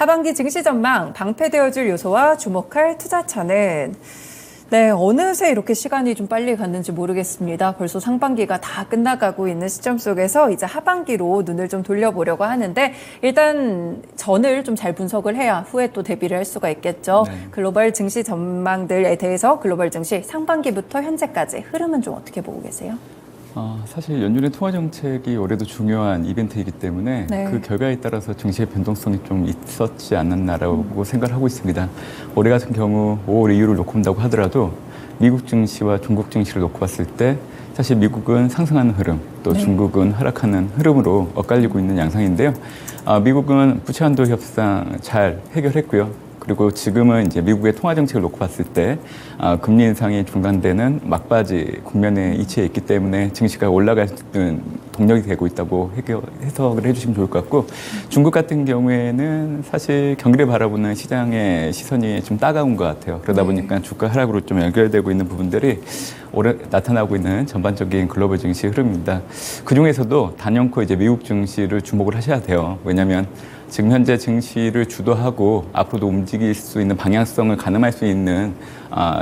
하반기 증시 전망, 방패되어줄 요소와 주목할 투자처는 네, 어느새 이렇게 시간이 좀 빨리 갔는지 모르겠습니다. 벌써 상반기가 다 끝나가고 있는 시점 속에서 이제 하반기로 눈을 좀 돌려보려고 하는데 일단 전을 좀 잘 분석을 해야 후에 또 대비를 할 수가 있겠죠. 네. 글로벌 증시 전망들에 대해서 글로벌 증시 상반기부터 현재까지 흐름은 좀 어떻게 보고 계세요? 사실 연준의 통화 정책이 올해도 중요한 이벤트이기 때문에 네. 그 결과에 따라서 증시의 변동성이 좀 있었지 않았나라고 생각을 하고 있습니다. 올해 같은 경우 5월 이후를 놓고 본다고 하더라도 미국 증시와 중국 증시를 놓고 봤을 때 사실 미국은 상승하는 흐름, 또 중국은 하락하는 흐름으로 엇갈리고 있는 양상인데요. 미국은 부채 한도 협상 잘 해결했고요. 그리고 지금은 이제 미국의 통화 정책을 놓고 봤을 때 금리 인상이 중단되는 막바지 국면에 위치해 있기 때문에 증시가 올라가는 동력이 되고 있다고 해석을 해주시면 좋을 것 같고, 중국 같은 경우에는 사실 경기를 바라보는 시장의 시선이 좀 따가운 것 같아요. 그러다 보니까 주가 하락으로 좀 연결되고 있는 부분들이 올해 나타나고 있는 전반적인 글로벌 증시 흐름입니다. 그 중에서도 단연코 이제 미국 증시를 주목을 하셔야 돼요. 왜냐하면 지금 현재 증시를 주도하고 앞으로도 움직일 수 있는 방향성을 가늠할 수 있는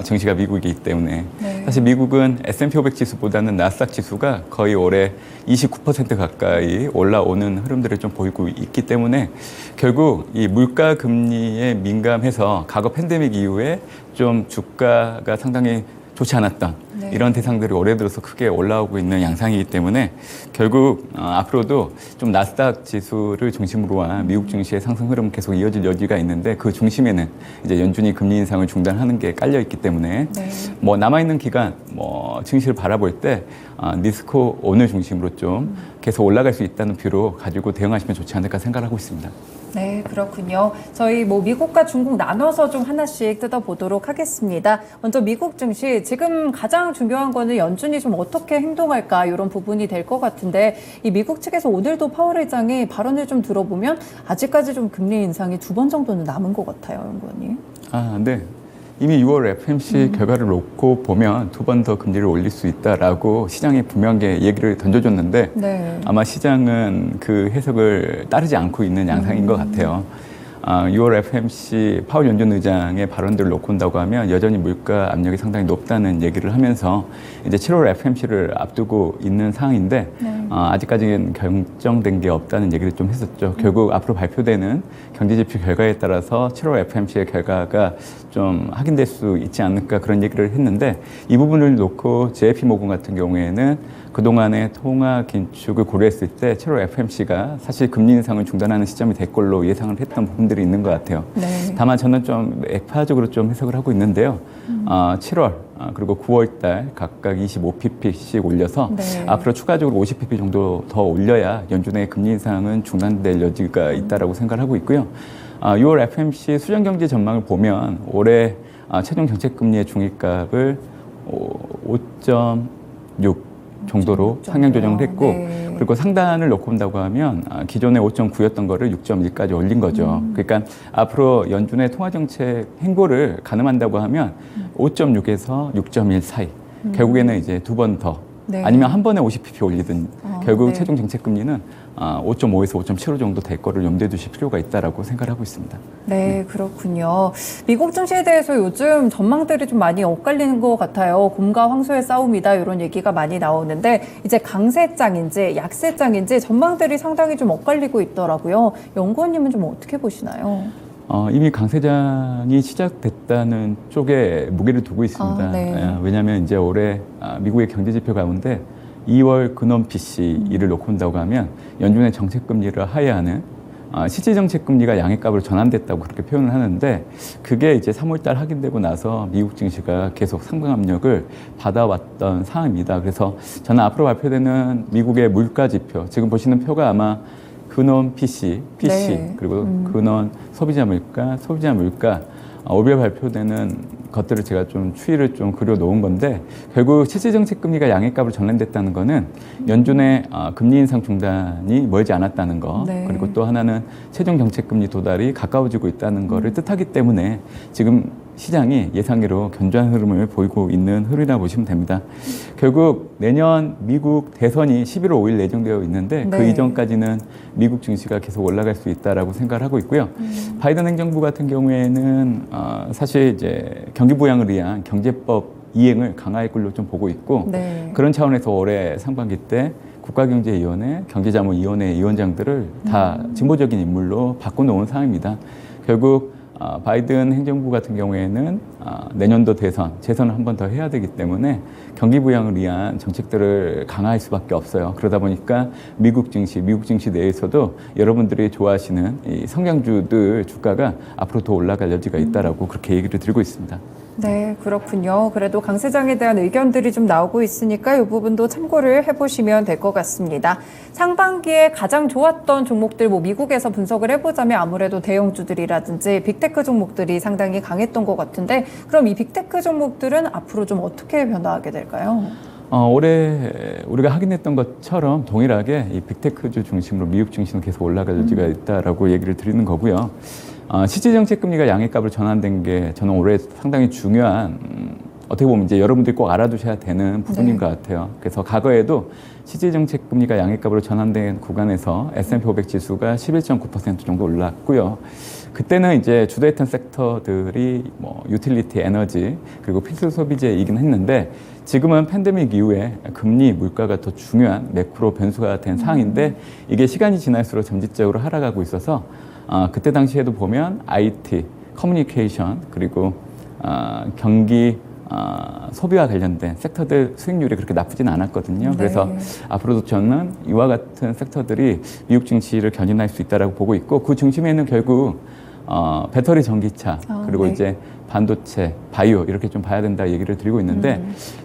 증시가 미국이기 때문에 사실 미국은 S&P 500 지수보다는 나스닥 지수가 거의 올해 29% 가까이 올라오는 흐름들을 좀 보이고 있기 때문에 결국 이 물가 금리에 민감해서 과거 팬데믹 이후에 좀 주가가 상당히 좋지 않았던 이런 대상들이 올해 들어서 크게 올라오고 있는 양상이기 때문에 결국 앞으로도 좀 나스닥 지수를 중심으로 한 미국 증시의 상승 흐름은 계속 이어질 여지가 있는데, 그 중심에는 이제 연준이 금리 인상을 중단하는 게 깔려 있기 때문에 뭐 남아있는 기간 증시를 바라볼 때 리스크 온을 중심으로 좀 계속 올라갈 수 있다는 뷰로 가지고 대응하시면 좋지 않을까 생각하고 있습니다. 네, 그렇군요. 저희 미국과 중국 나눠서 좀 하나씩 뜯어보도록 하겠습니다. 먼저 미국 증시, 지금 가장 중요한 거는 연준이 좀 어떻게 행동할까 이런 부분이 될 것 같은데, 이 미국 측에서 오늘도 파월 의장이 발언을 좀 들어보면 아직까지 좀 금리 인상이 2번 정도는 남은 것 같아요, 연구원님. 네. 이미 6월 FMC 결과를 놓고 보면 2번 더 금리를 올릴 수 있다라고 시장에 분명하게 얘기를 던져줬는데 아마 시장은 그 해석을 따르지 않고 있는 양상인 것 같아요. 6월 FMC 파월 연준 의장의 발언들을 놓고 본다고 하면 여전히 물가 압력이 상당히 높다는 얘기를 하면서 이제 7월 FMC를 앞두고 있는 상황인데 아직까지는 결정된 게 없다는 얘기를 좀 했었죠. 결국 앞으로 발표되는 경제지표 결과에 따라서 7월 FMC의 결과가 좀 확인될 수 있지 않을까 그런 얘기를 했는데, 이 부분을 놓고 JP모건 같은 경우에는 그동안의 통화 긴축을 고려했을 때 7월 FMC가 사실 금리 인상을 중단하는 시점이 될 걸로 예상을 했던 부분들이 있는 것 같아요. 다만 저는 좀 액파적으로 좀 해석을 하고 있는데요. 7월 그리고 9월 달 각각 25pp씩 올려서 앞으로 추가적으로 50pp 정도 더 올려야 연준의 금리 인상은 중단될 여지가 있다라고 생각을 하고 있고요. 6월 FMC 수정경제 전망을 보면 올해 최종 정책금리의 중위값을 5.6 정도로 상향 조정을 했고, 그리고 상단을 놓고 본다고 하면 기존에 5.9였던 거를 6.1까지 올린 거죠. 그러니까 앞으로 연준의 통화정책 행보를 가늠한다고 하면 5.6에서 6.1 사이, 결국에는 이제 2번 더 아니면 한 번에 50pp 올리든 결국 최종 정책 금리는 5.5에서 5.75 정도 될 거를 염두에 두실 필요가 있다라고 생각을 하고 있습니다. 네, 그렇군요. 미국 증시에 대해서 요즘 전망들이 좀 많이 엇갈리는 것 같아요. 곰과 황소의 싸움이다 이런 얘기가 많이 나오는데, 이제 강세장인지 약세장인지 전망들이 상당히 좀 엇갈리고 있더라고요. 연구원님은 좀 어떻게 보시나요? 이미 강세장이 시작됐다는 쪽에 무게를 두고 있습니다. 왜냐하면 이제 올해 미국의 경제지표 가운데 2월 근원 PCE를 놓고 본다고 하면 연준의 정책금리를 하회하는 실질정책금리가 양해값으로 전환됐다고 그렇게 표현을 하는데, 그게 이제 3월달 확인되고 나서 미국 증시가 계속 상승 압력을 받아왔던 상황입니다. 그래서 저는 앞으로 발표되는 미국의 물가지표, 지금 보시는 표가 아마 근원 PC, 그리고 근원 소비자 물가, 월별 발표되는 것들을 제가 좀 추이를 좀 그려 놓은 건데, 결국 실질정책금리가 양해값으로 전환됐다는 거는 연준의 금리 인상 중단이 멀지 않았다는 거, 그리고 또 하나는 최종 정책금리 도달이 가까워지고 있다는 거를 뜻하기 때문에 지금 시장이 예상외로 견조한 흐름을 보이고 있는 흐름이라 보시면 됩니다. 결국 내년 미국 대선이 11월 5일 예정되어 있는데 그 네. 이전까지는 미국 증시가 계속 올라갈 수 있다라고 생각을 하고 있고요. 바이든 행정부 같은 경우에는 사실 이제 경기 부양을 위한 경제법 이행을 강화할 걸로 좀 보고 있고 네. 그런 차원에서 올해 상반기 때 국가경제위원회, 경제자문위원회 위원장들을 다 진보적인 인물로 바꿔놓은 상황입니다. 결국 바이든 행정부 같은 경우에는 내년도 재선을 한 번 더 해야 되기 때문에 경기 부양을 위한 정책들을 강화할 수밖에 없어요. 그러다 보니까 미국 증시 내에서도 여러분들이 좋아하시는 이 성장주들 주가가 앞으로 더 올라갈 여지가 있다라고 그렇게 얘기를 드리고 있습니다. 네, 그렇군요. 그래도 강 세장에 대한 의견들이 좀 나오고 있으니까 이 부분도 참고를 해보시면 될 것 같습니다. 상반기에 가장 좋았던 종목들, 미국에서 분석을 해보자면 아무래도 대형주들이라든지 빅테크 종목들이 상당히 강했던 것 같은데, 그럼 이 빅테크 종목들은 앞으로 좀 어떻게 변화하게 될까요? 올해 우리가 확인했던 것처럼 동일하게 이 빅테크주 중심으로 미국 증시는 계속 올라갈 여지가 있다라고 얘기를 드리는 거고요. 실질정책 금리가 양해값으로 전환된 게 저는 올해 상당히 중요한 어떻게 보면 이제 여러분들이 꼭 알아두셔야 되는 부분인 것 같아요. 그래서 과거에도 실질정책 금리가 양해값으로 전환된 구간에서 S&P 500 지수가 11.9% 정도 올랐고요. 그때는 이제 주도했던 섹터들이 유틸리티, 에너지, 그리고 필수 소비재이긴 했는데 지금은 팬데믹 이후에 금리, 물가가 더 중요한 매크로 변수가 된 상황인데 이게 시간이 지날수록 점진적으로 하락하고 있어서 그때 당시에도 보면 IT, 커뮤니케이션, 그리고 경기, 소비와 관련된 섹터들 수익률이 그렇게 나쁘지는 않았거든요. 네. 그래서 앞으로도 저는 이와 같은 섹터들이 미국 증시를 견인할 수 있다고 보고 있고 그 중심에는 결국 배터리 전기차 그리고 네. 이제 반도체, 바이오 이렇게 좀 봐야 된다 얘기를 드리고 있는데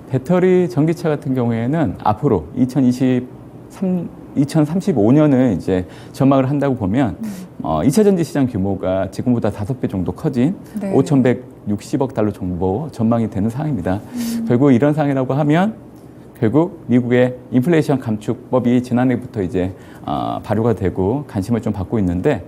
배터리 전기차 같은 경우에는 앞으로 2035년을 이제 전망을 한다고 보면 2차 전지 시장 규모가 지금보다 5배 정도 커진 네. 5,160억 달러 정도 전망이 되는 상황입니다. 결국 이런 상황이라고 하면 결국 미국의 인플레이션 감축법이 지난해부터 이제 발효가 되고 관심을 좀 받고 있는데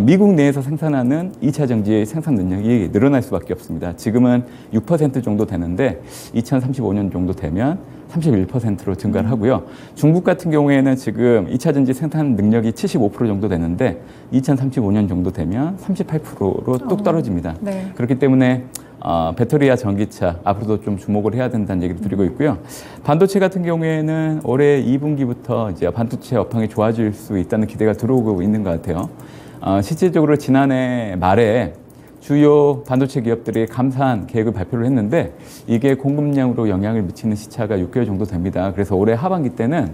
미국 내에서 생산하는 2차 전지의 생산 능력이 늘어날 수밖에 없습니다. 지금은 6% 정도 되는데 2035년 정도 되면 31%로 증가를 하고요. 중국 같은 경우에는 지금 2차 전지 생산 능력이 75% 정도 되는데 2035년 정도 되면 38%로 뚝 떨어집니다. 네. 그렇기 때문에 배터리와 전기차 앞으로도 좀 주목을 해야 된다는 얘기를 드리고 있고요. 반도체 같은 경우에는 올해 2분기부터 이제 반도체 업황이 좋아질 수 있다는 기대가 들어오고 있는 것 같아요. 실질적으로 지난해 말에 주요 반도체 기업들이 감사한 계획을 발표를 했는데 이게 공급량으로 영향을 미치는 시차가 6개월 정도 됩니다. 그래서 올해 하반기 때는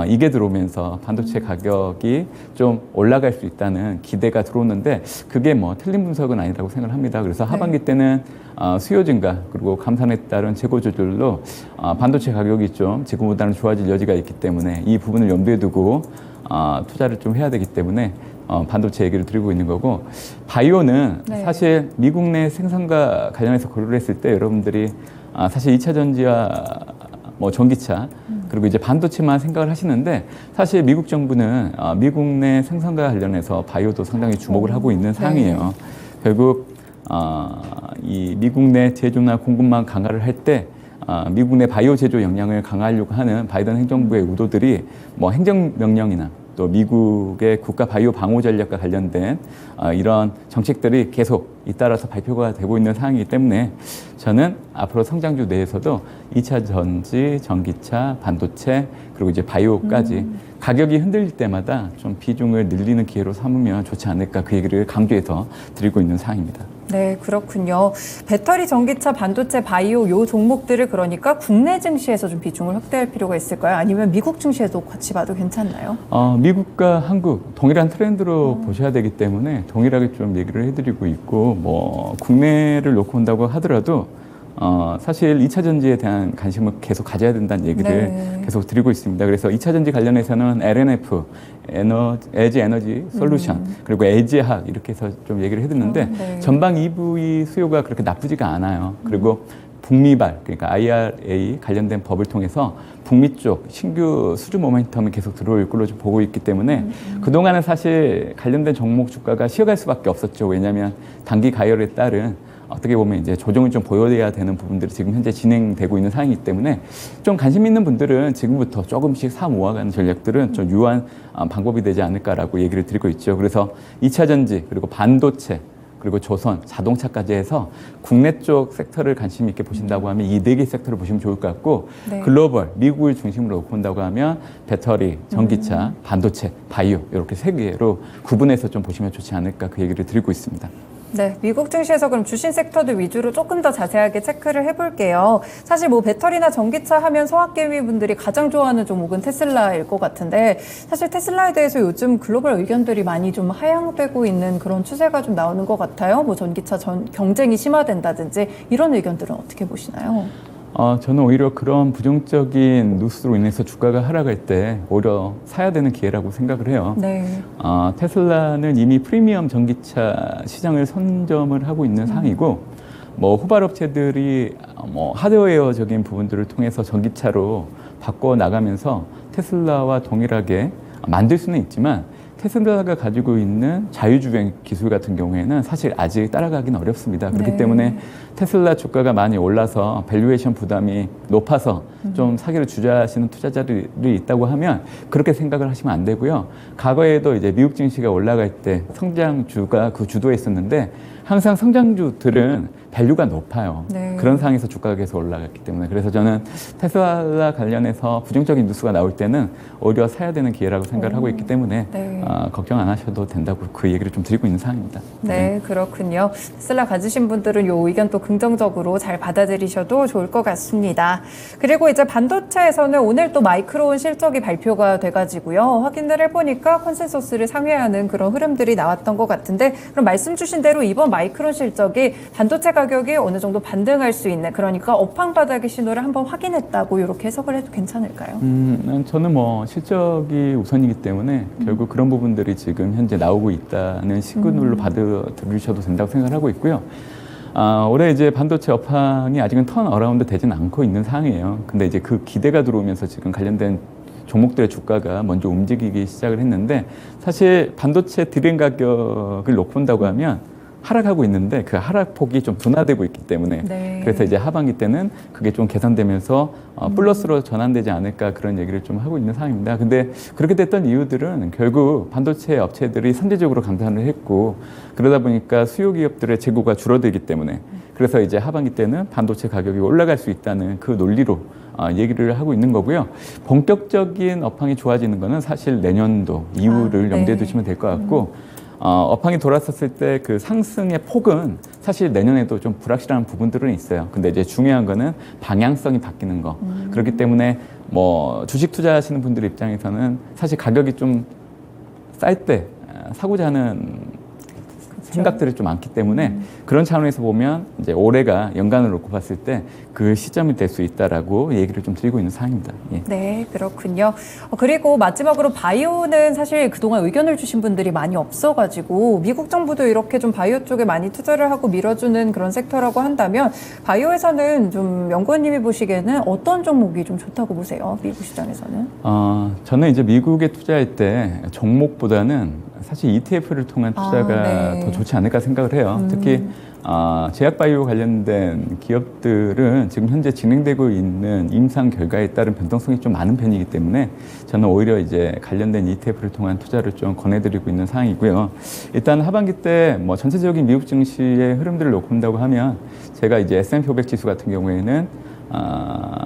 이게 들어오면서 반도체 가격이 좀 올라갈 수 있다는 기대가 들어오는데 그게 틀린 분석은 아니라고 생각을 합니다. 그래서 하반기 때는 수요 증가 그리고 감산에 따른 재고 조절로 반도체 가격이 좀 지금보다는 좋아질 여지가 있기 때문에 이 부분을 염두에 두고 투자를 좀 해야 되기 때문에 반도체 얘기를 드리고 있는 거고 바이오는 네. 사실 미국 내 생산과 관련해서 고려를 했을 때 여러분들이 사실 2차 전지와 전기차 그리고 이제 반도체만 생각을 하시는데 사실 미국 정부는 미국 내 생산과 관련해서 바이오도 상당히 주목을 하고 있는 상황이에요. 결국 이 미국 내 제조나 공급망 강화를 할 때 미국 내 바이오 제조 역량을 강화하려고 하는 바이든 행정부의 의도들이 행정명령이나 또 미국의 국가 바이오 방호 전략과 관련된 이런 정책들이 계속 잇따라서 발표가 되고 있는 상황이기 때문에 저는 앞으로 성장주 내에서도 2차 전지, 전기차, 반도체 그리고 이제 바이오까지 가격이 흔들릴 때마다 좀 비중을 늘리는 기회로 삼으면 좋지 않을까 그 얘기를 강조해서 드리고 있는 상황입니다. 네, 그렇군요. 배터리, 전기차, 반도체, 바이오 요 종목들을 그러니까 국내 증시에서 좀 비중을 확대할 필요가 있을까요? 아니면 미국 증시에도 같이 봐도 괜찮나요? 미국과 한국 동일한 트렌드로 보셔야 되기 때문에 동일하게 좀 얘기를 해드리고 있고 국내를 놓고 본다고 하더라도 사실 2차 전지에 대한 관심을 계속 가져야 된다는 얘기를 네. 계속 드리고 있습니다. 그래서 2차 전지 관련해서는 LNF, 에지 에너지 솔루션, 그리고 에지학 이렇게 해서 좀 얘기를 해드렸는데 네. 전방 EV 수요가 그렇게 나쁘지가 않아요. 그리고 북미발, 그러니까 IRA 관련된 법을 통해서 북미 쪽 신규 수주 모멘텀이 계속 들어올 걸로 좀 보고 있기 때문에 그동안은 사실 관련된 종목 주가가 쉬어갈 수밖에 없었죠. 왜냐하면 단기 가열에 따른 어떻게 보면 이제 조정을 좀 보여야 되는 부분들이 지금 현재 진행되고 있는 상황이기 때문에 좀 관심 있는 분들은 지금부터 조금씩 사 모아가는 전략들은 좀 유효한 방법이 되지 않을까라고 얘기를 드리고 있죠. 그래서 2차 전지 그리고 반도체 그리고 조선, 자동차까지 해서 국내 쪽 섹터를 관심 있게 보신다고 하면 이 4개 섹터를 보시면 좋을 것 같고 네. 글로벌, 미국을 중심으로 놓고 본다고 하면 배터리, 전기차, 반도체, 바이오 이렇게 3개로 구분해서 좀 보시면 좋지 않을까 그 얘기를 드리고 있습니다. 네, 미국 증시에서 그럼 주신 섹터들 위주로 조금 더 자세하게 체크를 해볼게요. 사실 뭐 배터리나 전기차 하면 성악개미 분들이 가장 좋아하는 종목은 테슬라일 것 같은데 사실 테슬라에 대해서 요즘 글로벌 의견들이 많이 좀 하향되고 있는 그런 추세가 좀 나오는 것 같아요. 뭐 전기차 경쟁이 심화된다든지 이런 의견들은 어떻게 보시나요? 저는 오히려 그런 부정적인 뉴스로 인해서 주가가 하락할 때 오히려 사야 되는 기회라고 생각을 해요. 네. 테슬라는 이미 프리미엄 전기차 시장을 선점을 하고 있는 상황이고, 뭐 후발업체들이 뭐 하드웨어적인 부분들을 통해서 전기차로 바꿔 나가면서 테슬라와 동일하게 만들 수는 있지만 테슬라가 가지고 있는 자율주행 기술 같은 경우에는 사실 아직 따라가기는 어렵습니다. 그렇기 네. 때문에 테슬라 주가가 많이 올라서 밸류에이션 부담이 높아서 좀 사기를 주저하시는 투자자들이 있다고 하면 그렇게 생각을 하시면 안 되고요. 과거에도 이제 미국 증시가 올라갈 때 성장주가 그 주도에 있었는데 항상 성장주들은 밸류가 높아요. 네. 그런 상황에서 주가가 계속 올라갔기 때문에 그래서 저는 테슬라 관련해서 부정적인 뉴스가 나올 때는 오히려 사야 되는 기회라고 생각을 하고 있기 때문에 네. 걱정 안 하셔도 된다고 그 얘기를 좀 드리고 있는 상황입니다. 네, 그렇군요. 테슬라 가지신 분들은 이 의견 또 긍정적으로 잘 받아들이셔도 좋을 것 같습니다. 그리고 이제 반도체에서는 오늘 또 마이크론 실적이 발표가 돼가지고요. 확인을 해보니까 컨센서스를 상회하는 그런 흐름들이 나왔던 것 같은데 그럼 말씀 주신 대로 이번 마이크론 실적이 반도체 가격이 어느 정도 반등할 수 있는 그러니까 업황 바닥의 신호를 한번 확인했다고 이렇게 해석을 해도 괜찮을까요? 저는 뭐 실적이 우선이기 때문에 결국 그런 부분들이 지금 현재 나오고 있다는 시그널로 받아들이셔도 된다고 생각하고 있고요. 올해 이제 반도체 업황이 아직은 턴 어라운드 되지는 않고 있는 상황이에요. 근데 이제 그 기대가 들어오면서 지금 관련된 종목들의 주가가 먼저 움직이기 시작을 했는데 사실 반도체 디램 가격을 놓고 본다고 하면 하락하고 있는데 그 하락폭이 좀 둔화되고 있기 때문에 네. 그래서 이제 하반기 때는 그게 좀 개선되면서 플러스로 전환되지 않을까 그런 얘기를 좀 하고 있는 상황입니다. 근데 그렇게 됐던 이유들은 결국 반도체 업체들이 선제적으로 감산을 했고 그러다 보니까 수요 기업들의 재고가 줄어들기 때문에 그래서 이제 하반기 때는 반도체 가격이 올라갈 수 있다는 그 논리로 얘기를 하고 있는 거고요. 본격적인 업황이 좋아지는 거는 사실 내년도 이후를 네. 염두에 두시면 될 것 같고 업황이 돌았었을 때 그 상승의 폭은 사실 내년에도 좀 불확실한 부분들은 있어요. 근데 이제 중요한 거는 방향성이 바뀌는 거. 그렇기 때문에 뭐 주식 투자하시는 분들 입장에서는 사실 가격이 좀 쌀 때 사고자 하는 생각들이 좀 많기 때문에 그런 차원에서 보면 이제 올해가 연간을 놓고 봤을 때 그 시점이 될 수 있다라고 얘기를 좀 드리고 있는 상황입니다. 예. 네, 그렇군요. 그리고 마지막으로 바이오는 사실 그동안 의견을 주신 분들이 많이 없어가지고 미국 정부도 이렇게 좀 바이오 쪽에 많이 투자를 하고 밀어주는 그런 섹터라고 한다면 바이오에서는 좀 연구원님이 보시기에는 어떤 종목이 좀 좋다고 보세요? 미국 시장에서는? 저는 이제 미국에 투자할 때 종목보다는 사실 ETF를 통한 투자가 네. 더 좋지 않을까 생각을 해요. 특히 제약바이오 관련된 기업들은 지금 현재 진행되고 있는 임상 결과에 따른 변동성이 좀 많은 편이기 때문에 저는 오히려 이제 관련된 ETF를 통한 투자를 좀 권해드리고 있는 상황이고요. 일단 하반기 때 뭐 전체적인 미국 증시의 흐름들을 놓고 본다고 하면 제가 이제 S&P 500 지수 같은 경우에는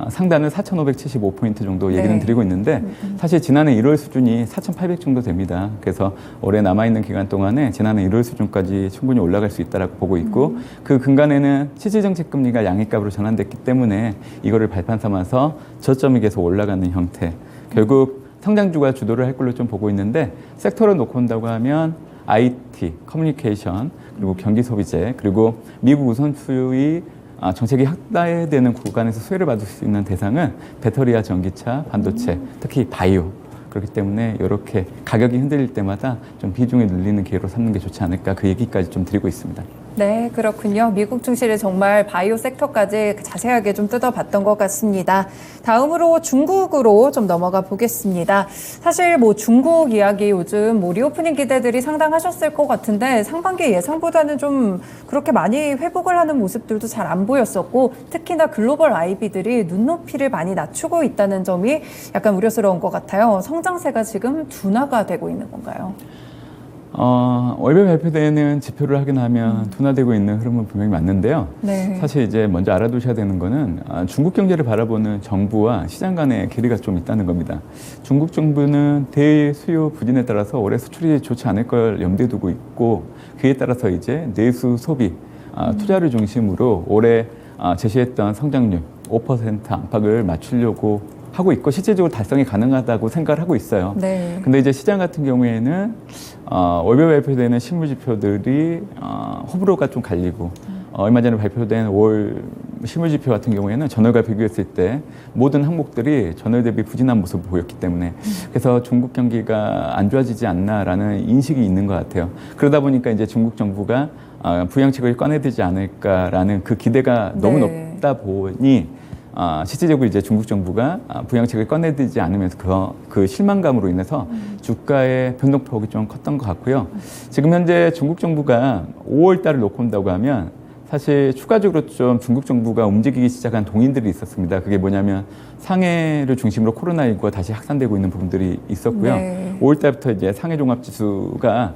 상단을 4,575포인트 정도 얘기는 네. 드리고 있는데 사실 지난해 1월 수준이 4,800 정도 됩니다. 그래서 올해 남아있는 기간 동안에 지난해 1월 수준까지 충분히 올라갈 수 있다고 보고 있고 그 근간에는 실질정책 금리가 양위값으로 전환됐기 때문에 이거를 발판 삼아서 저점이 계속 올라가는 형태 결국 성장주가 주도를 할 걸로 좀 보고 있는데 섹터로 놓고 본다고 하면 IT, 커뮤니케이션 그리고 경기 소비재 그리고 미국 우선주의 정책이 확대되는 구간에서 수혜를 받을 수 있는 대상은 배터리와 전기차, 반도체, 특히 바이오. 그렇기 때문에 이렇게 가격이 흔들릴 때마다 좀 비중을 늘리는 기회로 삼는 게 좋지 않을까 그 얘기까지 좀 드리고 있습니다. 네, 그렇군요. 미국 증시를 정말 바이오 섹터까지 자세하게 좀 뜯어봤던 것 같습니다. 다음으로 중국으로 좀 넘어가 보겠습니다. 사실 뭐 중국 이야기 요즘 뭐 리오프닝 기대들이 상당하셨을 것 같은데 상반기 예상보다는 좀 그렇게 많이 회복을 하는 모습들도 잘 안 보였었고 특히나 글로벌 IB들이 눈높이를 많이 낮추고 있다는 점이 약간 우려스러운 것 같아요. 성장세가 지금 둔화가 되고 있는 건가요? 월별 발표되는 지표를 확인하면 둔화되고 있는 흐름은 분명히 맞는데요. 네. 사실 이제 먼저 알아두셔야 되는 거는 중국 경제를 바라보는 정부와 시장 간의 괴리가 좀 있다는 겁니다. 중국 정부는 대수요 부진에 따라서 올해 수출이 좋지 않을 걸 염두에 두고 있고 그에 따라서 이제 내수 소비, 투자를 중심으로 올해 제시했던 성장률 5% 안팎을 맞추려고 하고 있고 실질적으로 달성이 가능하다고 생각을 하고 있어요. 네. 근데 이제 시장 같은 경우에는 월별 발표되는 실물 지표들이 호불호가 좀 갈리고 얼마 전에 발표된 월 실물 지표 같은 경우에는 전월과 비교했을 때 모든 항목들이 전월 대비 부진한 모습을 보였기 때문에 그래서 중국 경기가 안 좋아지지 않나라는 인식이 있는 것 같아요. 그러다 보니까 이제 중국 정부가 부양책을 꺼내들지 않을까라는 그 기대가 너무 네. 높다 보니 실질적으로 이제 중국 정부가 부양책을 꺼내들지 않으면서 그 실망감으로 인해서 주가의 변동폭이 좀 컸던 것 같고요. 지금 현재 중국 정부가 5월 달을 놓고 온다고 하면 사실 추가적으로 좀 중국 정부가 움직이기 시작한 동인들이 있었습니다. 그게 뭐냐면 상해를 중심으로 코로나19가 다시 확산되고 있는 부분들이 있었고요. 네. 5월 달부터 이제 상해 종합지수가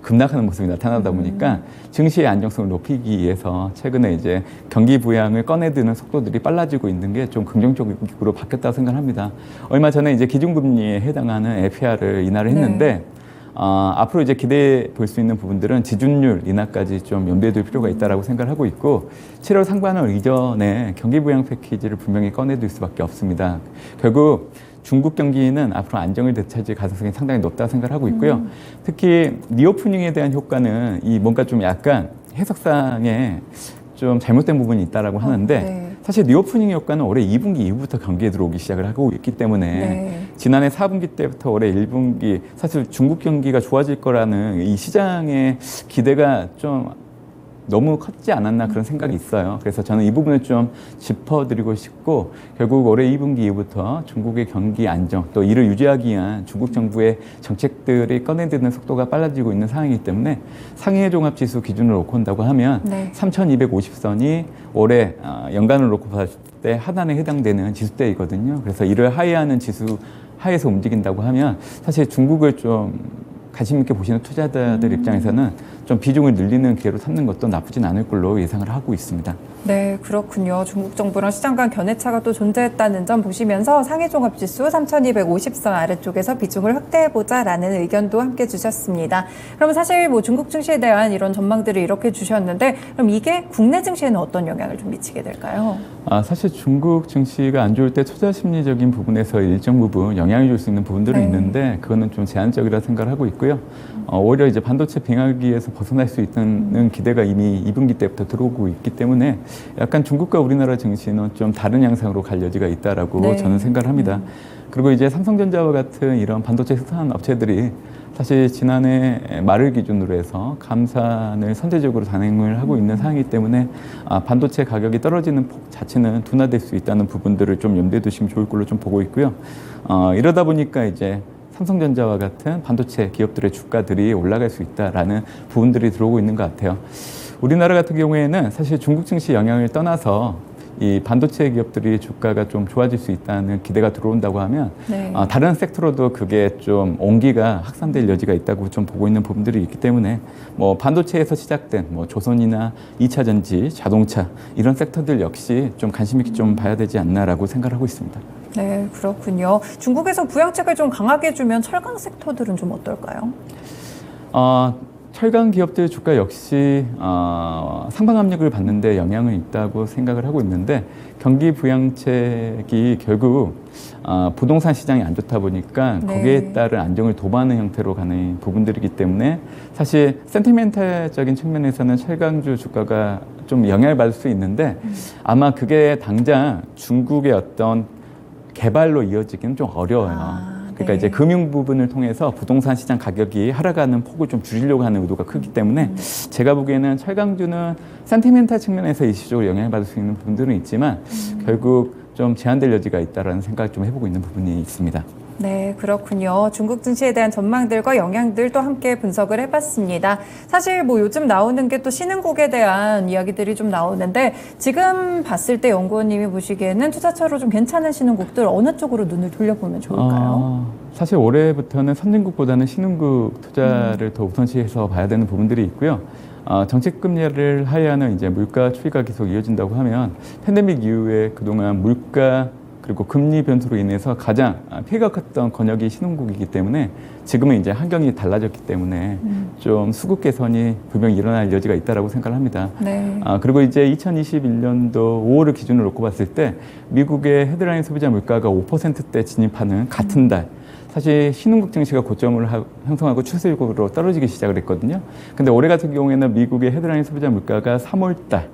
급락하는 모습이 나타나다 보니까 증시의 안정성을 높이기 위해서 최근에 이제 경기 부양을 꺼내드는 속도들이 빨라지고 있는 게 좀 긍정적으로 바뀌었다고 생각합니다. 얼마 전에 이제 기준금리에 해당하는 LPR을 인하를 했는데 앞으로 이제 기대해 볼 수 있는 부분들은 지준율 인하까지 좀 염두에 둘 필요가 있다라고 생각을 하고 있고 7월 상반월 이전에 경기 부양 패키지를 분명히 꺼내둘 수밖에 없습니다. 결국 중국 경기는 앞으로 안정을 되찾을 가능성이 상당히 높다고 생각을 하고 있고요. 특히 리오프닝에 대한 효과는 이 뭔가 좀 약간 해석상에 좀 잘못된 부분이 있다라고 하는데 네. 사실 리오프닝 효과는 올해 2분기 이후부터 경기에 들어오기 시작을 하고 있기 때문에 네. 지난해 4분기 때부터 올해 1분기 사실 중국 경기가 좋아질 거라는 이 시장의 기대가 좀 너무 컸지 않았나 그런 생각이 있어요. 그래서 저는 이 부분을 좀 짚어드리고 싶고 결국 올해 2분기 이후부터 중국의 경기 안정 또 이를 유지하기 위한 중국 정부의 정책들이 꺼내드는 속도가 빨라지고 있는 상황이기 때문에 상해 종합지수 기준을 놓고 온다고 하면 네. 3,250선이 올해 연간을 놓고 봤을 때 하단에 해당되는 지수대이거든요. 그래서 이를 하회하는 지수 하에서 움직인다고 하면 사실 중국을 좀 관심 있게 보시는 투자자들 입장에서는 좀 비중을 늘리는 기회로 삼는 것도 나쁘진 않을 걸로 예상을 하고 있습니다. 네, 그렇군요. 중국 정부랑 시장 간 견해차가 또 존재했다는 점 보시면서 상해종합지수 3,250선 아래쪽에서 비중을 확대해보자라는 의견도 함께 주셨습니다. 그럼 사실 뭐 중국 증시에 대한 이런 전망들을 이렇게 주셨는데 그럼 이게 국내 증시에는 어떤 영향을 좀 미치게 될까요? 사실 중국 증시가 안 좋을 때 투자 심리적인 부분에서 일정 부분 영향을 줄 수 있는 부분들은 네. 있는데 그거는 좀 제한적이라 생각을 하고 있고요. 오히려 이제 반도체 빙하기에서 벗어날 수 있다는 기대가 이미 2분기 때부터 들어오고 있기 때문에 약간 중국과 우리나라 증시는 좀 다른 양상으로 갈 여지가 있다라고 네. 저는 생각을 합니다. 그리고 이제 삼성전자와 같은 이런 반도체 생산 업체들이 사실 지난해 말을 기준으로 해서 감산을 선제적으로 단행을 하고 있는 상황이기 때문에 반도체 가격이 떨어지는 폭 자체는 둔화될 수 있다는 부분들을 좀 염두에 두시면 좋을 걸로 좀 보고 있고요. 이러다 보니까 이제 삼성전자와 같은 반도체 기업들의 주가들이 올라갈 수 있다라는 부분들이 들어오고 있는 것 같아요. 우리나라 같은 경우에는 사실 중국 증시 영향을 떠나서 이 반도체 기업들이 주가가 좀 좋아질 수 있다는 기대가 들어온다고 하면 네. 다른 섹터로도 그게 좀 온기가 확산될 여지가 있다고 좀 보고 있는 부분들이 있기 때문에 뭐 반도체에서 시작된 뭐 조선이나 2차 전지, 자동차 이런 섹터들 역시 좀 관심 있게 좀 봐야 되지 않나라고 생각을 하고 있습니다. 네, 그렇군요. 중국에서 부양책을 좀 강하게 주면 철강 섹터들은 좀 어떨까요? 철강 기업들 주가 역시 상방 압력을 받는데 영향은 있다고 생각을 하고 있는데 경기 부양책이 결국 부동산 시장이 안 좋다 보니까 네. 거기에 따른 안정을 도모하는 형태로 가는 부분들이기 때문에 사실 센티멘탈적인 측면에서는 철강주 주가가 좀 영향을 받을 수 있는데 아마 그게 당장 중국의 어떤 개발로 이어지기는 좀 어려워요. 그러니까 이제 금융 부분을 통해서 부동산 시장 가격이 하락하는 폭을 좀 줄이려고 하는 의도가 크기 때문에 제가 보기에는 철강주는 센티멘탈 측면에서 일시적으로 영향을 받을 수 있는 부분들은 있지만 결국 좀 제한될 여지가 있다라는 생각을 좀 해보고 있는 부분이 있습니다. 네, 그렇군요. 중국 증시에 대한 전망들과 영향들도 함께 분석을 해봤습니다. 사실 뭐 요즘 나오는 게 또 신흥국에 대한 이야기들이 좀 나오는데 지금 봤을 때 연구원님이 보시기에는 투자처로 좀 괜찮은 신흥국들 어느 쪽으로 눈을 돌려보면 좋을까요? 사실 올해부터는 선진국보다는 신흥국 투자를 더 우선시해서 봐야 되는 부분들이 있고요. 정책 금리를 하회하는 이제 물가 추이가 계속 이어진다고 하면 팬데믹 이후에 그동안 물가 그리고 금리 변수로 인해서 가장 피해가 컸던 권역이 신흥국이기 때문에 지금은 이제 환경이 달라졌기 때문에 좀 수급 개선이 분명히 일어날 여지가 있다라고 생각을 합니다. 네. 그리고 이제 2021년도 5월을 기준으로 놓고 봤을 때 미국의 헤드라인 소비자 물가가 5%대 진입하는 같은 달 사실 신흥국 증시가 고점을 형성하고 추세적으로 떨어지기 시작을 했거든요. 근데 올해 같은 경우에는 미국의 헤드라인 소비자 물가가 3월 달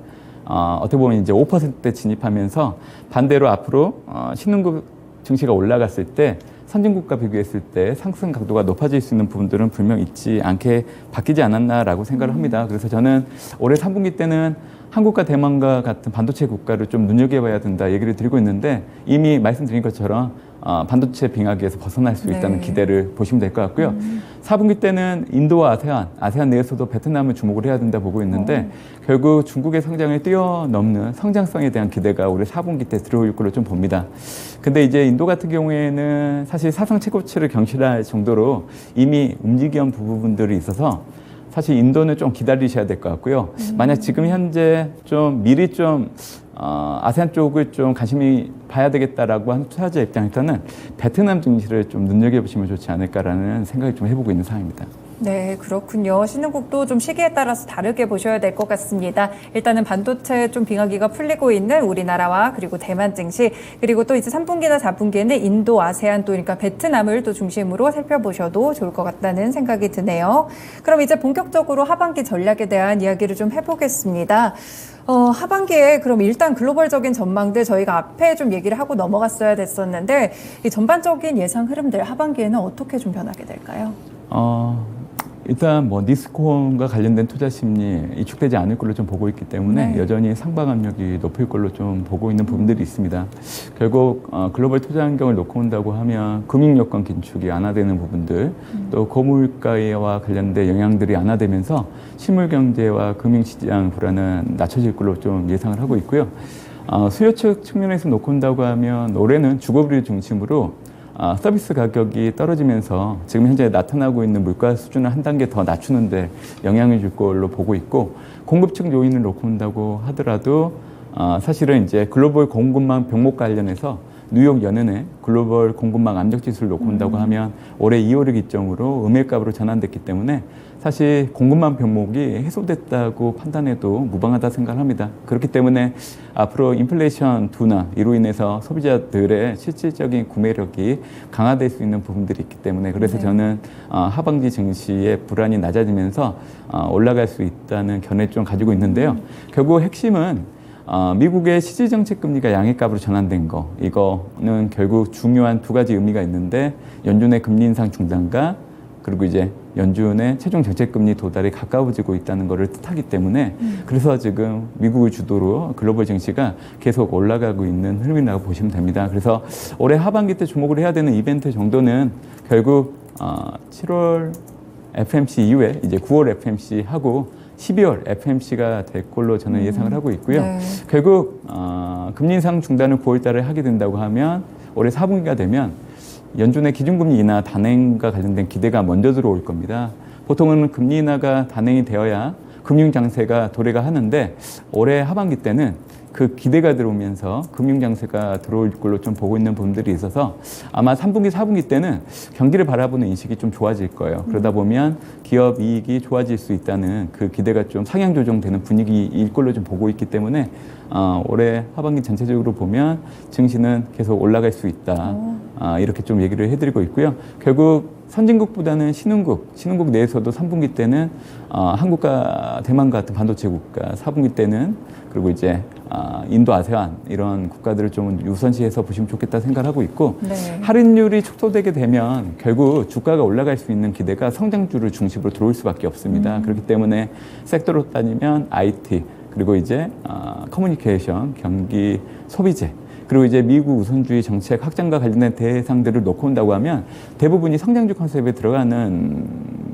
어떻게 보면 이제 5%대 진입하면서 반대로 앞으로 신흥국 증시가 올라갔을 때 선진국과 비교했을 때 상승 강도가 높아질 수 있는 부분들은 분명 있지 않게 바뀌지 않았나라고 생각을 합니다. 그래서 저는 올해 3분기 때는 한국과 대만과 같은 반도체 국가를 좀 눈여겨봐야 된다 얘기를 드리고 있는데 이미 말씀드린 것처럼 반도체 빙하기에서 벗어날 수 있다는 기대를 보시면 될 것 같고요. 4분기 때는 인도와 아세안 내에서도 베트남을 주목을 해야 된다 보고 있는데 결국 중국의 성장을 뛰어넘는 성장성에 대한 기대가 올해 4분기 때 들어올 걸로 좀 봅니다. 근데 이제 인도 같은 경우에는 사실 사상 최고치를 경신할 정도로 이미 움직인 부분들이 있어서 사실 인도는 좀 기다리셔야 될 것 같고요. 만약 지금 현재 좀 미리 좀 아세안 쪽을 좀 관심이 봐야 되겠다라고 하는 투자자 입장에서는 베트남 증시를 좀 눈여겨보시면 좋지 않을까라는 생각을 좀 해보고 있는 상황입니다. 네, 그렇군요. 신흥국도 좀 시기에 따라서 다르게 보셔야 될 것 같습니다. 일단은 반도체 좀 빙하기가 풀리고 있는 우리나라와 그리고 대만 증시 그리고 또 이제 3분기나 4분기에는 인도, 아세안 또 그러니까 베트남을 또 중심으로 살펴보셔도 좋을 것 같다는 생각이 드네요. 그럼 이제 본격적으로 하반기 전략에 대한 이야기를 좀 해보겠습니다. 하반기에 그럼 일단 글로벌적인 전망들 저희가 앞에 좀 얘기를 하고 넘어갔어야 됐었는데 이 전반적인 예상 흐름들 하반기에는 어떻게 좀 변하게 될까요? 일단 뭐 니스콘과 관련된 투자 심리 이축되지 않을 걸로 좀 보고 있기 때문에 여전히 상방 압력이 높을 걸로 좀 보고 있는 부분들이 있습니다. 결국 글로벌 투자 환경을 놓고 온다고 하면 금융 여건 긴축이 완화되는 부분들 또 고물가와 관련된 영향들이 완화되면서 실물 경제와 금융 시장 불안은 낮춰질 걸로 좀 예상을 하고 있고요. 수요 측 측면에서 놓고 온다고 하면 올해는 주거비를 중심으로 서비스 가격이 떨어지면서 지금 현재 나타나고 있는 물가 수준을 한 단계 더 낮추는데 영향을 줄 걸로 보고 있고 공급층 요인을 놓고 온다고 하더라도 사실은 이제 글로벌 공급망 병목 관련해서 뉴욕 연은의 글로벌 공급망 압력 지수를 놓고 온다고 하면 올해 2월을 기점으로 음액값으로 전환됐기 때문에 사실 공급망 병목이 해소됐다고 판단해도 무방하다 생각합니다. 그렇기 때문에 앞으로 인플레이션 둔화 이로 인해서 소비자들의 실질적인 구매력이 강화될 수 있는 부분들이 있기 때문에 그래서 저는 하반기 증시의 불안이 낮아지면서 올라갈 수 있다는 견해를 좀 가지고 있는데요. 결국 핵심은 미국의 시지정책 금리가 양액값으로 전환된 거 이거는 결국 중요한 두 가지 의미가 있는데 연준의 금리 인상 중단과 그리고 이제 연준의 최종 정책금리 도달이 가까워지고 있다는 것을 뜻하기 때문에 그래서 지금 미국을 주도로 글로벌 증시가 계속 올라가고 있는 흐름이라고 보시면 됩니다. 그래서 올해 하반기 때 주목을 해야 되는 이벤트 정도는 결국 7월 FMC 이후에 이제 9월 FMC 하고 12월 FMC가 될 걸로 저는 예상을 하고 있고요. 결국 금리 인상 중단을 9월 달에 하게 된다고 하면 올해 4분기가 되면 연준의 기준금리 인하 단행과 관련된 기대가 먼저 들어올 겁니다. 보통은 금리 인하가 단행이 되어야 금융장세가 도래가 하는데 올해 하반기 때는 그 기대가 들어오면서 금융장세가 들어올 걸로 좀 보고 있는 부분들이 있어서 아마 3분기, 4분기 때는 경기를 바라보는 인식이 좀 좋아질 거예요. 그러다 보면 기업 이익이 좋아질 수 있다는 그 기대가 좀 상향 조정되는 분위기일 걸로 좀 보고 있기 때문에 올해 하반기 전체적으로 보면 증시는 계속 올라갈 수 있다. 이렇게 좀 얘기를 해드리고 있고요. 결국 선진국보다는 신흥국 내에서도 3분기 때는 한국과 대만 같은 반도체 국가, 4분기 때는 그리고 이제 인도, 아세안 이런 국가들을 좀 우선시해서 보시면 좋겠다 생각하고 있고 네. 할인율이 축소되게 되면 결국 주가가 올라갈 수 있는 기대가 성장주를 중심으로 들어올 수밖에 없습니다. 그렇기 때문에 섹터로 따지면 IT 그리고 이제 커뮤니케이션, 경기, 소비재 그리고 이제 미국 우선주의 정책 확장과 관련된 대상들을 놓고 온다고 하면 대부분이 성장주 컨셉에 들어가는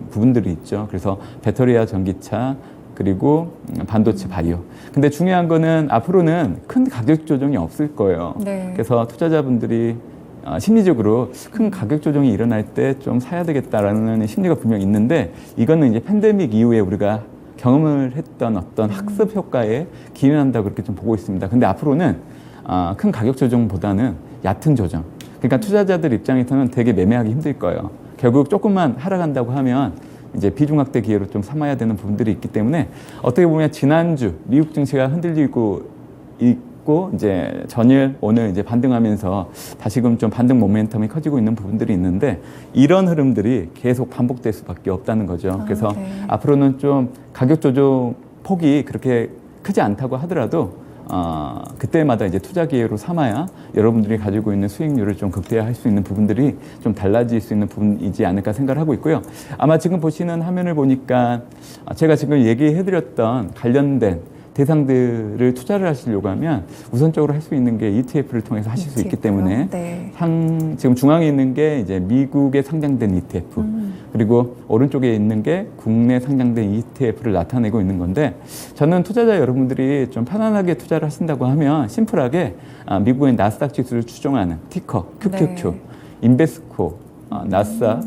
부분들이 있죠. 그래서 배터리와 전기차 그리고 반도체 바이오. 근데 중요한 거는 앞으로는 큰 가격 조정이 없을 거예요. 네. 그래서 투자자분들이 심리적으로 큰 가격 조정이 일어날 때 좀 사야 되겠다라는 심리가 분명히 있는데 이거는 이제 팬데믹 이후에 우리가 경험을 했던 어떤 학습 효과에 기인한다고 그렇게 좀 보고 있습니다. 근데 앞으로는 큰 가격 조정보다는 얕은 조정. 그러니까 투자자들 입장에서는 되게 매매하기 힘들 거예요. 결국 조금만 하락한다고 하면 이제 비중확대 기회로 좀 삼아야 되는 부분들이 있기 때문에 어떻게 보면 지난주 미국 증시가 흔들리고 있고 이제 전일 오늘 이제 반등하면서 다시금 좀 반등 모멘텀이 커지고 있는 부분들이 있는데 이런 흐름들이 계속 반복될 수밖에 없다는 거죠. 그래서 네. 앞으로는 좀 가격 조정 폭이 그렇게 크지 않다고 하더라도 그때마다 이제 투자 기회로 삼아야 여러분들이 가지고 있는 수익률을 좀 극대화할 수 있는 부분들이 좀 달라질 수 있는 부분이지 않을까 생각을 하고 있고요. 아마 지금 보시는 화면을 보니까 제가 지금 얘기해드렸던 관련된 대상들을 투자를 하시려고 하면 우선적으로 할 수 있는 게 ETF를 통해서 하실 수 있기 때문에 네. 지금 중앙에 있는 게 이제 미국에 상장된 ETF 그리고 오른쪽에 있는 게 국내 상장된 ETF를 나타내고 있는 건데 저는 투자자 여러분들이 좀 편안하게 투자를 하신다고 하면 심플하게 미국의 나스닥 지수를 추종하는 티커 QQQ, 네. 인베스코, 나스닥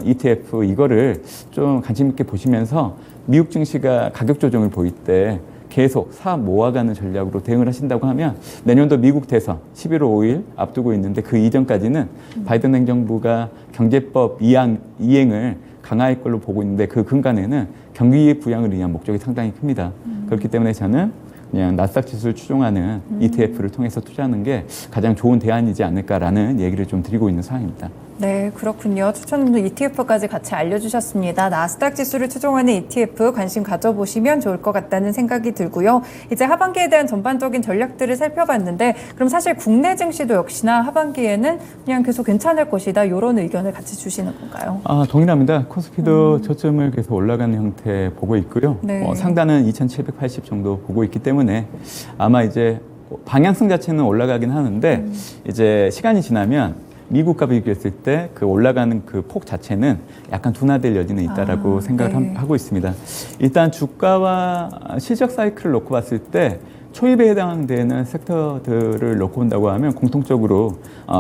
ETF 이거를 좀 관심 있게 보시면서 미국 증시가 가격 조정을 보일 때 계속 사 모아가는 전략으로 대응을 하신다고 하면 내년도 미국 대선 11월 5일 앞두고 있는데 그 이전까지는 바이든 행정부가 경제법 이행을 강화할 걸로 보고 있는데 그 근간에는 경기 부양을 위한 목적이 상당히 큽니다. 그렇기 때문에 저는 그냥 나스닥 지수를 추종하는 ETF를 통해서 투자하는 게 가장 좋은 대안이지 않을까라는 얘기를 좀 드리고 있는 상황입니다. 네, 그렇군요. 추천 ETF까지 같이 알려주셨습니다. 나스닥 지수를 추종하는 ETF 관심 가져보시면 좋을 것 같다는 생각이 들고요. 이제 하반기에 대한 전반적인 전략들을 살펴봤는데 그럼 사실 국내 증시도 역시나 하반기에는 그냥 계속 괜찮을 것이다 이런 의견을 같이 주시는 건가요? 동일합니다. 코스피도 저점을 계속 올라가는 형태 보고 있고요. 네. 상단은 2,780 정도 보고 있기 때문에 아마 이제 방향성 자체는 올라가긴 하는데 이제 시간이 지나면 미국과 비교했을 때 그 올라가는 그 폭 자체는 약간 둔화될 여지는 있다라고 생각을 네. 하고 있습니다. 일단 주가와 실적 사이클을 놓고 봤을 때 초입에 해당되는 섹터들을 놓고 본다고 하면 공통적으로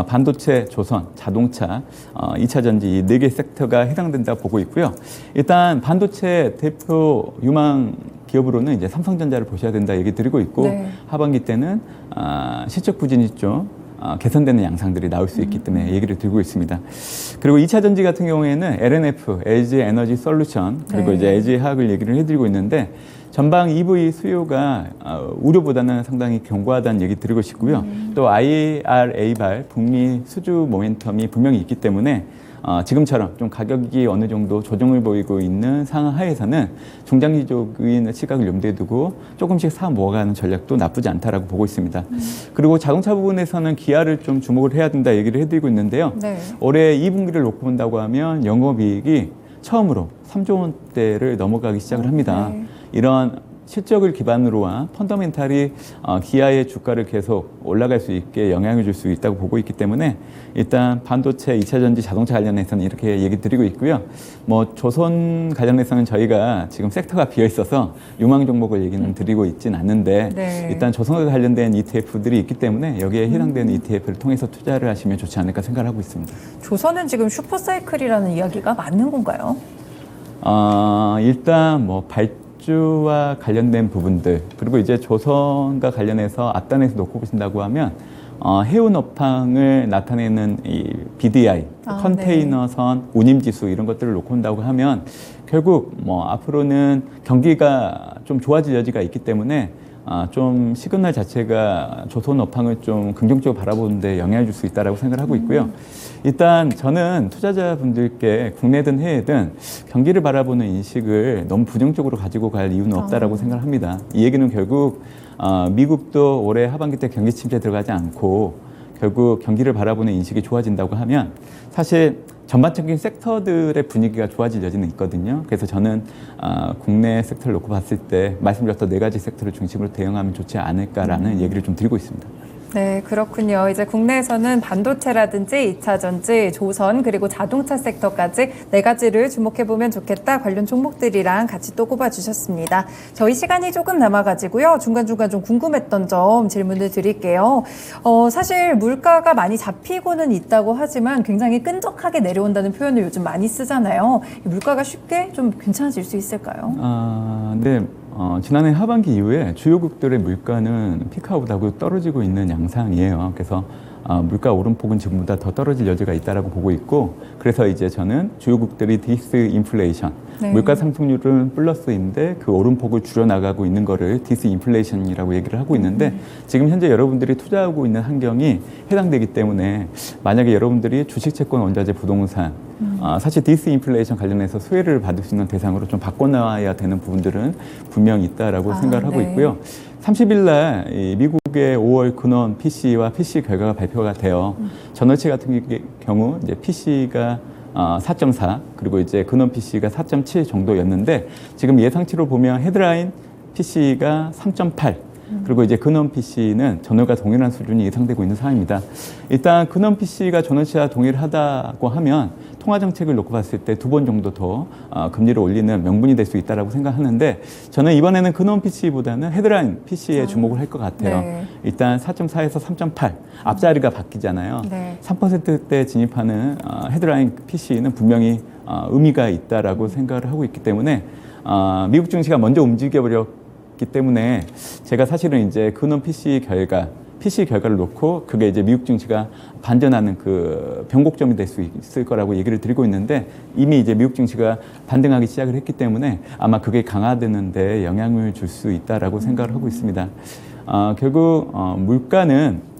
반도체, 조선, 자동차, 2차 전지 이 4개 섹터가 해당된다고 보고 있고요. 일단 반도체 대표 유망 기업으로는 이제 삼성전자를 보셔야 된다 얘기 드리고 있고 네. 하반기 때는 실적 부진이 좀 개선되는 양상들이 나올 수 있기 때문에 얘기를 드리고 있습니다. 그리고 2차 전지 같은 경우에는 LNF, LG 에너지 솔루션, 그리고 네. 이제 LG 화학을 얘기를 해드리고 있는데 전방 EV 수요가 우려보다는 상당히 견고하다는 얘기 드리고 싶고요. 또 IRA-발 북미 수주 모멘텀이 분명히 있기 때문에 지금처럼 좀 가격이 어느 정도 조정을 보이고 있는 상황 하에서는 중장기적인 시각을 염두에 두고 조금씩 사 모아가는 전략도 나쁘지 않다라고 보고 있습니다. 그리고 자동차 부분에서는 기아를 좀 주목을 해야 된다 얘기를 해드리고 있는데요. 네. 올해 2분기를 놓고 본다고 하면 영업이익이 처음으로 3조 원대를 넘어가기 시작을 합니다. 네. 이런 실적을 기반으로 한 펀더멘탈이 기아의 주가를 계속 올라갈 수 있게 영향을 줄 수 있다고 보고 있기 때문에 일단 반도체, 2차 전지, 자동차 관련해서는 이렇게 얘기 드리고 있고요. 뭐 조선 관련해서는 저희가 지금 섹터가 비어 있어서 유망 종목을 얘기는 드리고 있진 않는데 네. 일단 조선과 관련된 ETF들이 있기 때문에 여기에 해당되는 ETF를 통해서 투자를 하시면 좋지 않을까 생각을 하고 있습니다. 조선은 지금 슈퍼사이클이라는 이야기가 맞는 건가요? 일단 뭐 발주와 관련된 부분들 그리고 이제 조선과 관련해서 앞단에서 놓고 보신다고 하면 해운 업황을 나타내는 이 BDI 컨테이너선 운임지수 이런 것들을 놓고 본다고 하면 결국 뭐 앞으로는 경기가 좀 좋아질 여지가 있기 때문에 좀 시그널 자체가 조선 업황을 좀 긍정적으로 바라보는데 영향을 줄 수 있다라고 생각을 하고 있고요. 일단 저는 투자자분들께 국내든 해외든 경기를 바라보는 인식을 너무 부정적으로 가지고 갈 이유는 없다라고 생각을 합니다. 이 얘기는 결국 미국도 올해 하반기 때 경기 침체에 들어가지 않고 결국 경기를 바라보는 인식이 좋아진다고 하면 사실 전반적인 섹터들의 분위기가 좋아질 여지는 있거든요. 그래서 저는 국내 섹터를 놓고 봤을 때 말씀드렸던 4가지 섹터를 중심으로 대응하면 좋지 않을까라는 얘기를 좀 드리고 있습니다. 네, 그렇군요. 이제 국내에서는 반도체라든지 2차 전지, 조선, 그리고 자동차 섹터까지 4가지를 주목해보면 좋겠다. 관련 종목들이랑 같이 또 꼽아주셨습니다. 저희 시간이 조금 남아가지고요. 중간중간 좀 궁금했던 점 질문을 드릴게요. 사실 물가가 많이 잡히고는 있다고 하지만 굉장히 끈적하게 내려온다는 표현을 요즘 많이 쓰잖아요. 물가가 쉽게 좀 괜찮아질 수 있을까요? 네. 지난해 하반기 이후에 주요국들의 물가는 피크아웃하고 떨어지고 있는 양상이에요. 그래서 물가 오름폭은 지금보다 더 떨어질 여지가 있다라고 보고 있고, 그래서 이제 저는 주요국들이 디스인플레이션, 네. 물가 상승률은 플러스인데 그 오름폭을 줄여나가고 있는 거를 디스인플레이션이라고 얘기를 하고 있는데, 지금 현재 여러분들이 투자하고 있는 환경이 해당되기 때문에 만약에 여러분들이 주식, 채권, 원자재, 부동산 사실 디스인플레이션 관련해서 수혜를 받을 수 있는 대상으로 좀 바꿔나와야 되는 부분들은 분명히 있다라고 생각을 하고 네. 있고요. 30일 날 미국의 5월 근원 PC와 PC 결과가 발표가 돼요. 전월치 같은 경우 이제 PC가 4.4 그리고 이제 근원 PC가 4.7 정도였는데, 지금 예상치로 보면 헤드라인 PC가 3.8 그리고 이제 근원 PC는 전월과 동일한 수준이 예상되고 있는 상황입니다. 일단 근원 PC가 전월치와 동일하다고 하면 통화 정책을 놓고 봤을 때 2번 정도 더 금리를 올리는 명분이 될 수 있다라고 생각하는데, 저는 이번에는 근원 PC보다는 헤드라인 PC에 주목을 할 것 같아요. 네. 일단 4.4에서 3.8 앞자리가 바뀌잖아요. 네. 3%대 진입하는 헤드라인 PC는 분명히 의미가 있다라고 생각을 하고 있기 때문에 미국 증시가 먼저 움직여버렸기 때문에 제가 사실은 이제 근원 PC 결과를 놓고 그게 이제 미국 증시가 반전하는 그 변곡점이 될 수 있을 거라고 얘기를 드리고 있는데, 이미 이제 미국 증시가 반등하기 시작을 했기 때문에 아마 그게 강화되는 데 영향을 줄 수 있다라고 생각을 하고 있습니다. 결국 물가는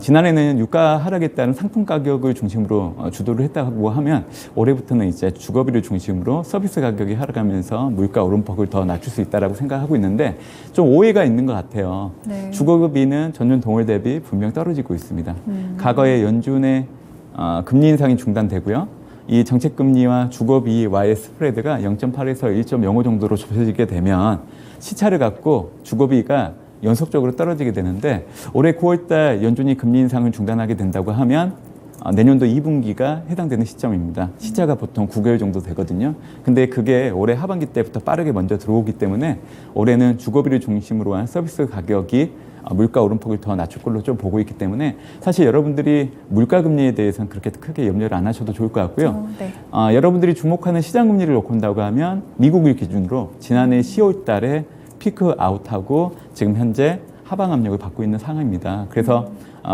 지난해는 유가 하락에 따른 상품 가격을 중심으로 주도를 했다고 하면, 올해부터는 이제 주거비를 중심으로 서비스 가격이 하락하면서 물가 오름폭을 더 낮출 수 있다라고 생각하고 있는데, 좀 오해가 있는 것 같아요. 네. 주거비는 전년 동월 대비 분명 떨어지고 있습니다. 과거에 연준의 금리 인상이 중단되고요. 이 정책금리와 주거비와의 스프레드가 0.8에서 1.05 정도로 좁혀지게 되면 시차를 갖고 주거비가 연속적으로 떨어지게 되는데, 올해 9월달 연준이 금리 인상을 중단하게 된다고 하면 내년도 2분기가 해당되는 시점입니다. 시차가 보통 9개월 정도 되거든요. 근데 그게 올해 하반기 때부터 빠르게 먼저 들어오기 때문에 올해는 주거비를 중심으로 한 서비스 가격이 물가 오름폭을 더 낮출 걸로 좀 보고 있기 때문에, 사실 여러분들이 물가 금리에 대해서는 그렇게 크게 염려를 안 하셔도 좋을 것 같고요. 네. 여러분들이 주목하는 시장 금리를 놓고 본다고 하면 미국을 기준으로 지난해 10월 달에 피크 아웃하고 지금 현재 하방 압력을 받고 있는 상황입니다. 그래서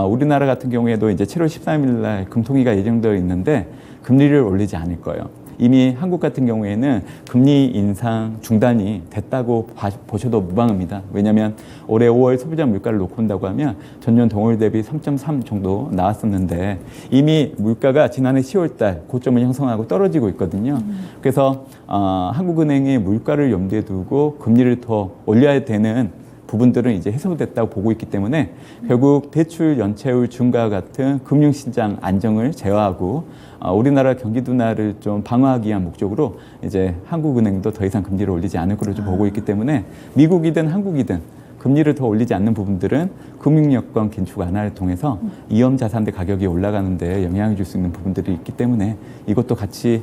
우리나라 같은 경우에도 이제 7월 13일 날 금통위가 예정되어 있는데 금리를 올리지 않을 거예요. 이미 한국 같은 경우에는 금리 인상 중단이 됐다고 보셔도 무방합니다. 왜냐하면 올해 5월 소비자 물가를 놓고 본다고 하면 전년 동월 대비 3.3 정도 나왔었는데, 이미 물가가 지난해 10월 달 고점을 형성하고 떨어지고 있거든요. 그래서 한국은행이 물가를 염두에 두고 금리를 더 올려야 되는 부분들은 이제 해소됐다고 보고 있기 때문에, 결국 대출 연체율 증가와 같은 금융시장 안정을 제어하고 우리나라 경기 둔화를 좀 방어하기 위한 목적으로 이제 한국은행도 더 이상 금리를 올리지 않을 것으로 좀 보고 있기 때문에, 미국이든 한국이든 금리를 더 올리지 않는 부분들은 금융여건 긴축 완화를 통해서 위험 자산들 가격이 올라가는 데 영향을 줄 수 있는 부분들이 있기 때문에 이것도 같이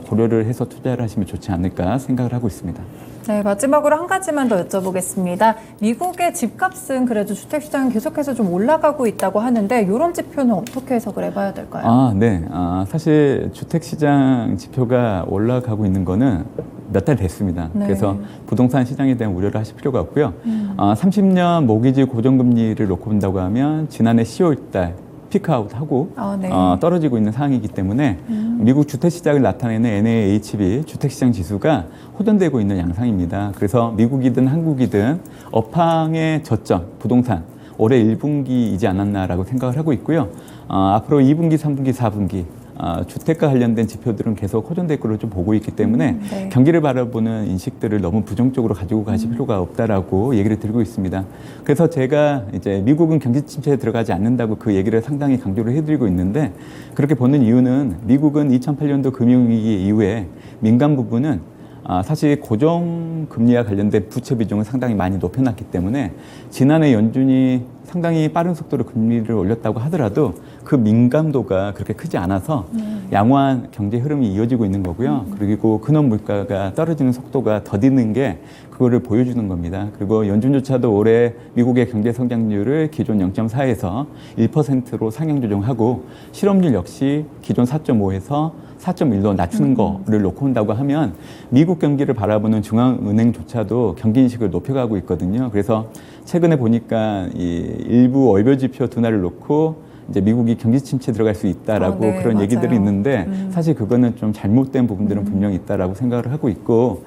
고려를 해서 투자를 하시면 좋지 않을까 생각을 하고 있습니다. 네, 마지막으로 한 가지만 더 여쭤보겠습니다. 미국의 집값은 그래도 주택시장은 계속해서 좀 올라가고 있다고 하는데, 이런 지표는 어떻게 해석을 해봐야 될까요? 네. 사실 주택시장 지표가 올라가고 있는 거는 몇 달 됐습니다. 네. 그래서 부동산 시장에 대한 우려를 하실 필요가 없고요. 30년 모기지 고정금리를 놓고 본다고 하면 지난해 10월 달 피크아웃하고 네. 떨어지고 있는 상황이기 때문에 미국 주택 시장을 나타내는 NAHB 주택시장 지수가 호전되고 있는 양상입니다. 그래서 미국이든 한국이든 업황의 저점, 부동산 올해 1분기이지 않았나라고 생각을 하고 있고요. 앞으로 2분기, 3분기, 4분기 주택과 관련된 지표들은 계속 호전될 것으로 좀 보고 있기 때문에 네. 경기를 바라보는 인식들을 너무 부정적으로 가지고 가실 필요가 없다라고 얘기를 드리고 있습니다. 그래서 제가 이제 미국은 경기 침체에 들어가지 않는다고 그 얘기를 상당히 강조를 해드리고 있는데 그렇게 보는 이유는 미국은 2008년도 금융위기 이후에 민간 부분은 사실 고정금리와 관련된 부채 비중을 상당히 많이 높여놨기 때문에 지난해 연준이 상당히 빠른 속도로 금리를 올렸다고 하더라도 그 민감도가 그렇게 크지 않아서 양호한 경제 흐름이 이어지고 있는 거고요. 그리고 근원 물가가 떨어지는 속도가 더디는 게 그거를 보여주는 겁니다. 그리고 연준조차도 올해 미국의 경제 성장률을 기존 0.4에서 1%로 상향 조정하고 실업률 역시 기존 4.5에서 4.1로 낮추는 거를 놓고 온다고 하면 미국 경기를 바라보는 중앙은행조차도 경기 인식을 높여가고 있거든요. 그래서 최근에 보니까 이 일부 월별 지표 둔화를 놓고 이제 미국이 경기 침체에 들어갈 수 있다라고 네, 그런 맞아요. 얘기들이 있는데 사실 그거는 좀 잘못된 부분들은 분명히 있다라고 생각을 하고 있고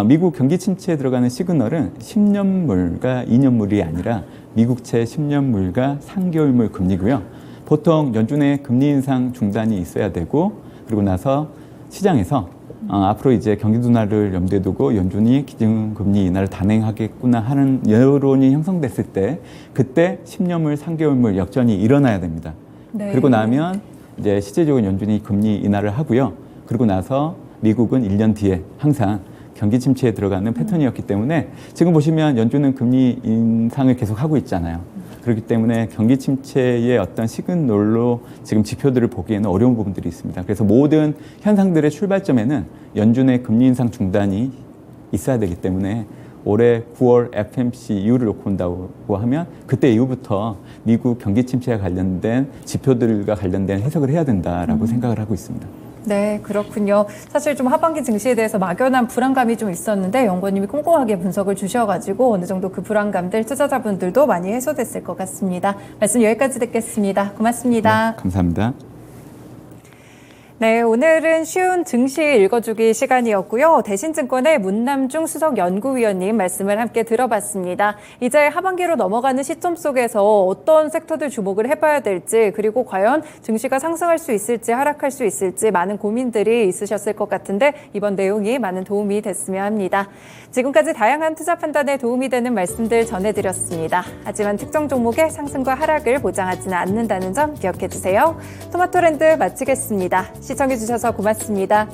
미국 경기 침체에 들어가는 시그널은 10년물과 2년물이 아니라 미국채 10년물과 3개월물 금리고요. 보통 연준의 금리 인상 중단이 있어야 되고 그리고 나서 시장에서 앞으로 이제 경기 둔화를 염두에 두고 연준이 기준금리 인하를 단행하겠구나 하는 여론이 형성됐을 때 그때 10년물, 3개월물 역전이 일어나야 됩니다. 네. 그리고 나면 이제 실제적으로 연준이 금리 인하를 하고요. 그리고 나서 미국은 1년 뒤에 항상 경기 침체에 들어가는 패턴이었기 때문에 지금 보시면 연준은 금리 인상을 계속 하고 있잖아요. 그렇기 때문에 경기 침체의 어떤 시그널로 지금 지표들을 보기에는 어려운 부분들이 있습니다. 그래서 모든 현상들의 출발점에는 연준의 금리 인상 중단이 있어야 되기 때문에 올해 9월 FMC 이후를 놓고 온다고 하면 그때 이후부터 미국 경기 침체와 관련된 지표들과 관련된 해석을 해야 된다라고 생각을 하고 있습니다. 네, 그렇군요. 사실 좀 하반기 증시에 대해서 막연한 불안감이 좀 있었는데 연구원님이 꼼꼼하게 분석을 주셔가지고 어느 정도 그 불안감들 투자자분들도 많이 해소됐을 것 같습니다. 말씀 여기까지 듣겠습니다. 고맙습니다. 네, 감사합니다. 네, 오늘은 쉬운 증시 읽어주기 시간이었고요. 대신증권의 문남중 수석연구위원님 말씀을 함께 들어봤습니다. 이제 하반기로 넘어가는 시점 속에서 어떤 섹터들 주목을 해봐야 될지 그리고 과연 증시가 상승할 수 있을지 하락할 수 있을지 많은 고민들이 있으셨을 것 같은데 이번 내용이 많은 도움이 됐으면 합니다. 지금까지 다양한 투자 판단에 도움이 되는 말씀들 전해드렸습니다. 하지만 특정 종목의 상승과 하락을 보장하지는 않는다는 점 기억해 주세요. 토마토랜드 마치겠습니다. 시청해주셔서 고맙습니다.